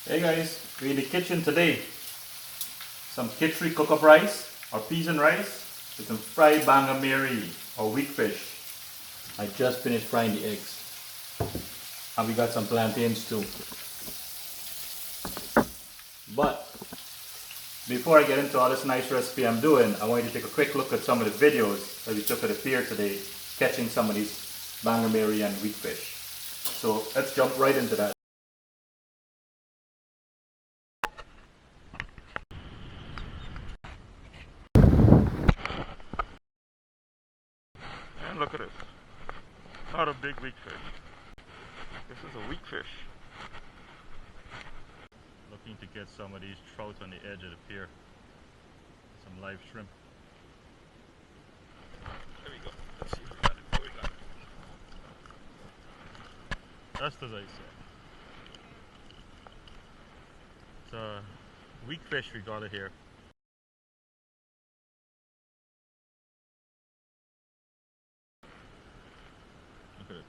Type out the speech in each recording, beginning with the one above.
Hey guys, we're in the kitchen today. Some KITCHRI cook-up rice or peas and rice with some fried BANGAMARY or weakfish. I just finished frying the eggs. And we got some plantains too. But before I get into all this nice recipe I'm doing, I want you to take a quick look at some of the videos that we took at the pier today, catching some of these BANGAMARY and weakfish. So let's jump right into that. And look at this. Not a big weakfish. This is a weakfish. Looking to get some of these trout on the edge of the pier. Some live shrimp. There we go. Let's see if we got it. Oh, we got it. Just as I said. It's a weakfish we got it here. Look at it.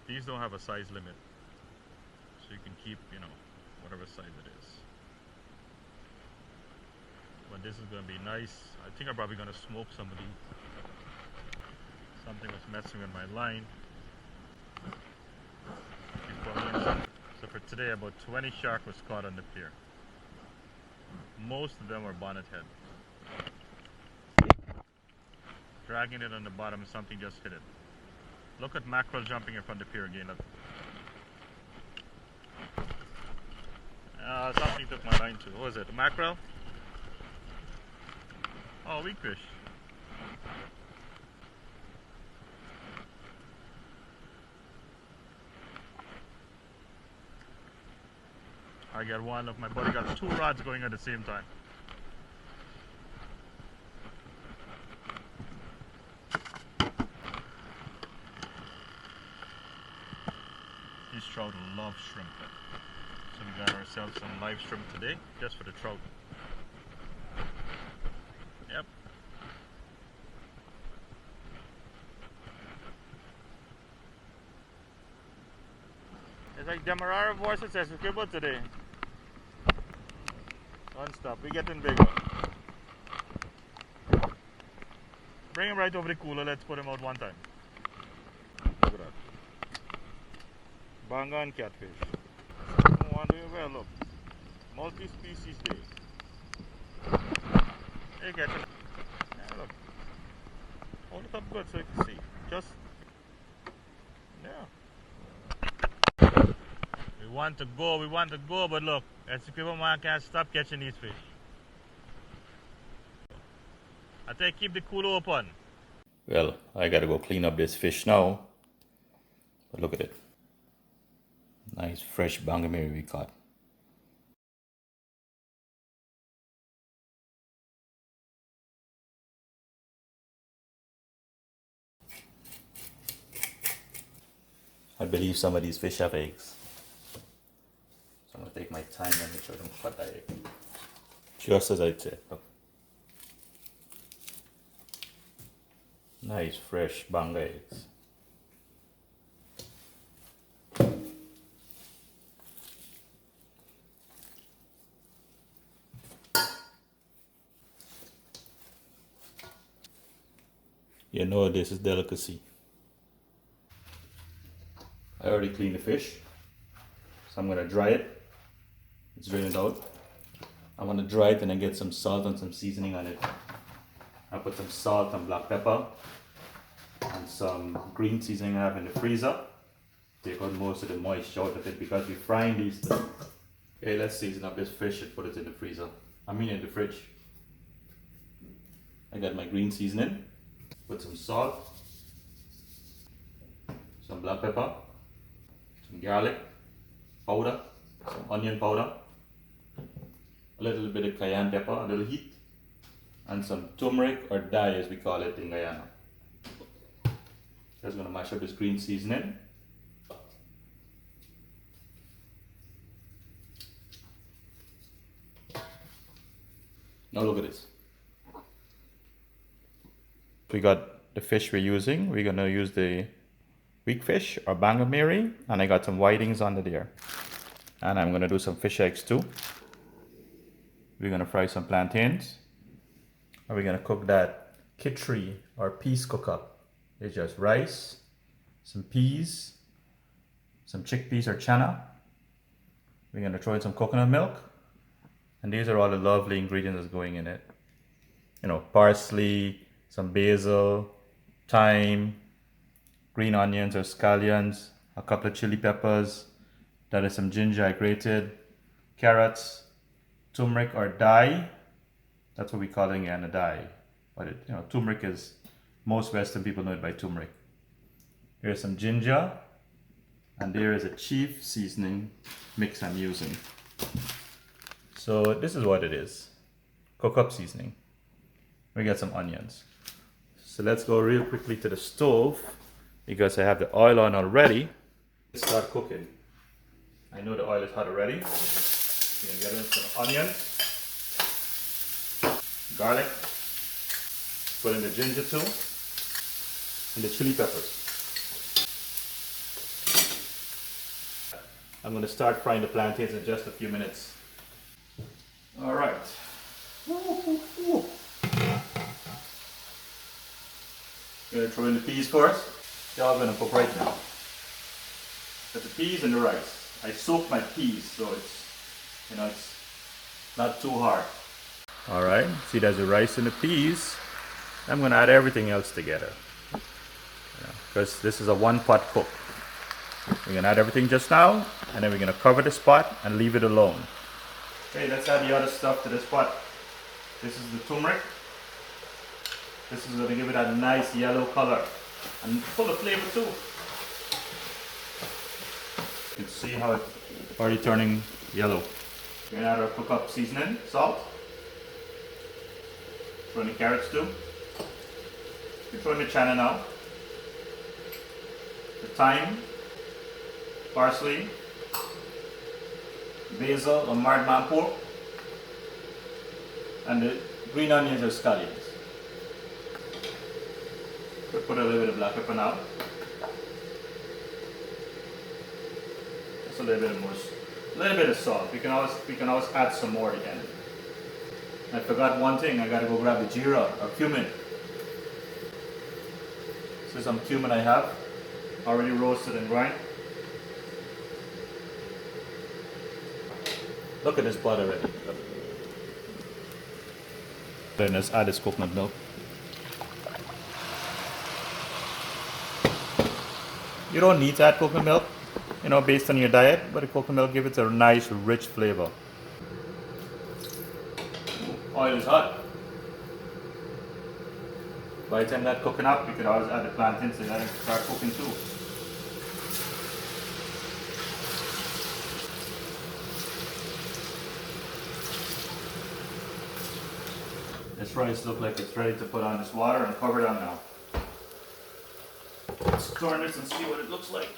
These don't have a size limit. So you can keep, whatever size it is. But this is going to be nice. I think I'm probably going to smoke some of these. Something was messing with my line. So for today, about 20 shark was caught on the pier. Most of them were bonnet head. Dragging it on the bottom, something just hit it. Look at mackerel jumping in front of the pier again. Look. Something took my line too. What was it? A mackerel? Oh, weakfish. I got one. Look, my buddy got two rods going at the same time. These trout love shrimp. So we got ourselves some live shrimp today, just for the trout. Yep. It's like Demerara voices as we came out today. Non-stop, we're getting bigger. Bring him right over the cooler, let's put him out one time. Look at that. Banga and catfish. One doing well, look. Multi-species day. Hey, catch it. Yeah, look. Hold it up good so you can see. Just, yeah. We want to go, but look, as the man can't stop catching these fish. I tell you, keep the cooler open. Well, I gotta go clean up this fish now. But look at it. Nice fresh BANGAMARY we caught. I believe some of these fish have eggs. So I'm gonna take my time and make sure I don't cut that egg. Just as I said. Look. Nice fresh banga eggs. You know this is delicacy. I already cleaned the fish, so I'm gonna dry it. Let's drain it out. I'm gonna dry it and then get some salt and some seasoning on it. I'll put some salt and black pepper and some green seasoning I have in the freezer. Take out most of the moisture out of it because we're frying these things. Okay, let's season up this fish and put it in the freezer. In the fridge. I got my green seasoning. Put some salt, some black pepper, some garlic powder, some onion powder, a little bit of cayenne pepper, a little heat, and some turmeric or dhal as we call it in Guyana. Just gonna mash up this green seasoning. Now look at this. We got the fish we're using. We're gonna use the weakfish or BANGAMARY, and I got some whitings under there. And I'm gonna do some fish eggs too. We're gonna fry some plantains. And we're gonna cook that KITCHRI or peas cook up. It's just rice, some peas, some chickpeas or channa. We're gonna throw in some coconut milk. And these are all the lovely ingredients that's going in it. You know, parsley, some basil, thyme, green onions or scallions, a couple of chili peppers. That is some ginger I grated, carrots, turmeric or dye. That's what we're calling it, a dye. But it, turmeric is, most Western people know it by turmeric. Here's some ginger, and there is a chief seasoning mix I'm using. So this is what it is, cook up seasoning. We got some onions. So let's go real quickly to the stove because I have the oil on already. Let's start cooking. I know the oil is hot already. We're gonna get in some onions, garlic, put in the ginger too, and the chili peppers. I'm gonna start frying the plantains in just a few minutes. All right. Gonna throw in the peas first. They're all gonna cook right now. But the peas and the rice. I soak my peas so it's not too hard. All right. See, there's the rice and the peas. I'm gonna add everything else together because this is a one-pot cook. We're gonna add everything just now, and then we're gonna cover this pot and leave it alone. Okay, let's add the other stuff to this pot. This is the turmeric. This is going to give it a nice yellow color and full of flavor too. You can see how it's already turning yellow. We're going to add our cook up seasoning, salt. Throw in the carrots too. We throw in the channa now. The thyme, parsley, basil or marred pork, and the green onions or scallions. We'll put a little bit of black pepper now. Just a little bit of salt. We can always add some more at the end. I forgot one thing. I gotta go grab the geera or cumin. This is some cumin I have already roasted and grind. Look at this butter already. Then let's add this coconut milk. You don't need to add coconut milk, based on your diet, but the coconut milk gives it a nice, rich flavor. Oil is hot. By the time that's cooking up, you can always add the plantains and let it start cooking too. This rice looks like it's ready to put on this water and cover it on now. Let's turn this and see what it looks like.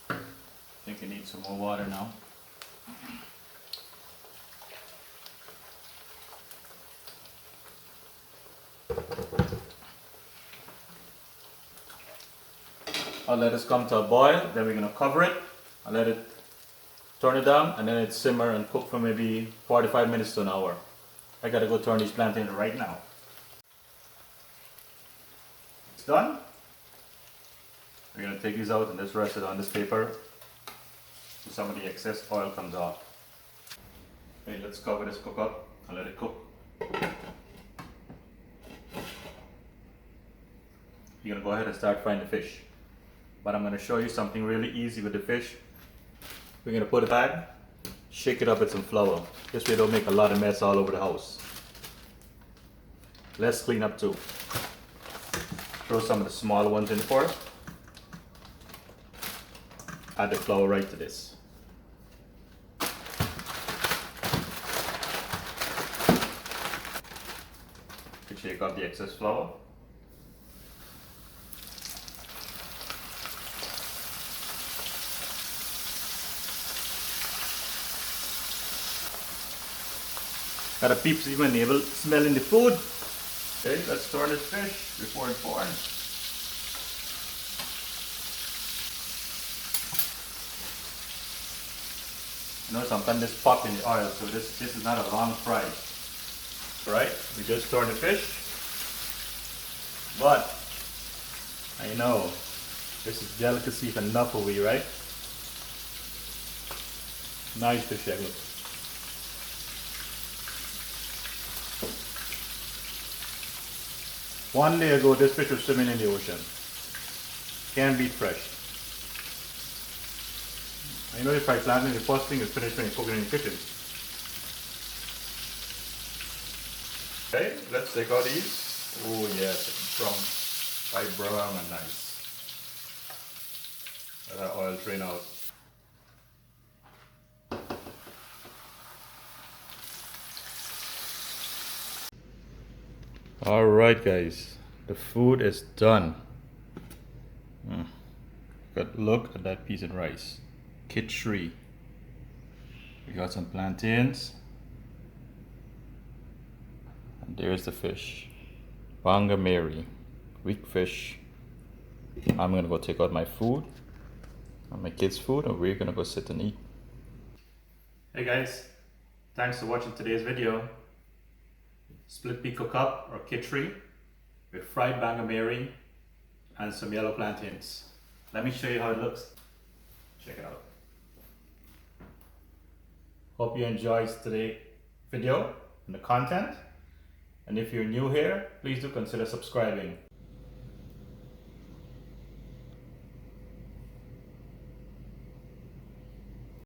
I think it needs some more water now. I'll let this come to a boil, then we're going to cover it. I'll let it turn it down, and then it simmer and cook for maybe 45 minutes to an hour. I gotta go turn these plantains right now. It's done. We're gonna take these out and just rest it on this paper so some of the excess oil comes off. Okay, let's cover this cook up and let it cook. You're gonna go ahead and start frying the fish. But I'm gonna show you something really easy with the fish. We're gonna put it back, shake it up with some flour. This way don't make a lot of mess all over the house. Let's clean up too. Throw some of the smaller ones in first. Add the flour right to this. You shake up the excess flour. Got a peeps even able smelling the food. Okay, let's turn this fish before it's born. Notice I'm putting this pot in the oil, so this is not a long fry. Right? We just turned the fish. But I know this is delicacy enough for you, right? Nice fish egg. Look. One day ago, this fish was swimming in the ocean. Can't beat fresh. I know if I planting, the first thing is finish when you cook it in the kitchen. Okay, let's take out these. Oh yes, it's brown, quite brown and nice. Let that oil drain out. Alright guys, the food is done. Good look at that piece of rice. KITCHRI. We got some plantains. And there's the fish. BANGAMARY. WEAKFISH. I'm gonna go take out my food, my kids' food, and we're gonna go sit and eat. Hey guys, thanks for watching today's video. Split pea cook up or KITCHRI with fried BANGAMARY and some yellow plantains. Let me show you how it looks. Check it out. Hope you enjoyed today's video and the content. And if you're new here, please do consider subscribing.